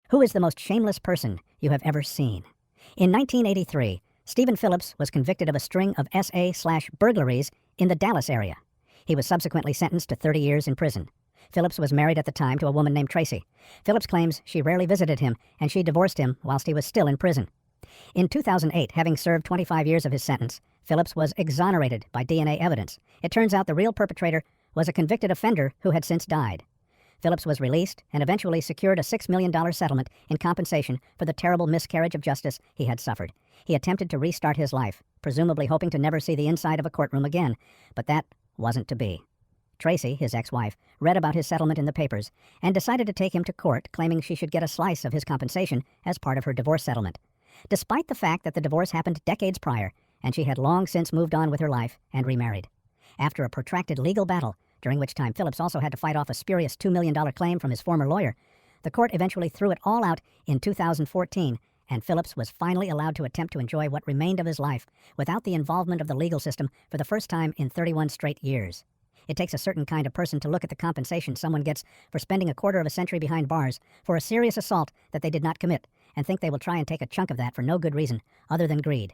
Who is the most shameless person you have ever seen? In 1983, Stephen Phillips was convicted of a string of SA/burglaries in the Dallas area. He was subsequently sentenced to 30 years in prison. Phillips was married at the time to a woman named Tracy. Phillips claims she rarely visited him, and she divorced him whilst he was still in prison. In 2008, having served 25 years of his sentence, Phillips was exonerated by DNA evidence. It turns out the real perpetrator was a convicted offender who had since died. Phillips was released and eventually secured a $6 million settlement in compensation for the terrible miscarriage of justice he had suffered. He attempted to restart his life, presumably hoping to never see the inside of a courtroom again, but that wasn't to be. Tracy, his ex-wife, read about his settlement in the papers and decided to take him to court, claiming she should get a slice of his compensation as part of her divorce settlement. Despite the fact that the divorce happened decades prior, and she had long since moved on with her life and remarried. After a protracted legal battle, during which time Phillips also had to fight off a spurious $2 million claim from his former lawyer, the court eventually threw it all out in 2014, and Phillips was finally allowed to attempt to enjoy what remained of his life without the involvement of the legal system for the first time in 31 straight years. It takes a certain kind of person to look at the compensation someone gets for spending a quarter of a century behind bars for a serious assault that they did not commit, and think they will try and take a chunk of that for no good reason other than greed.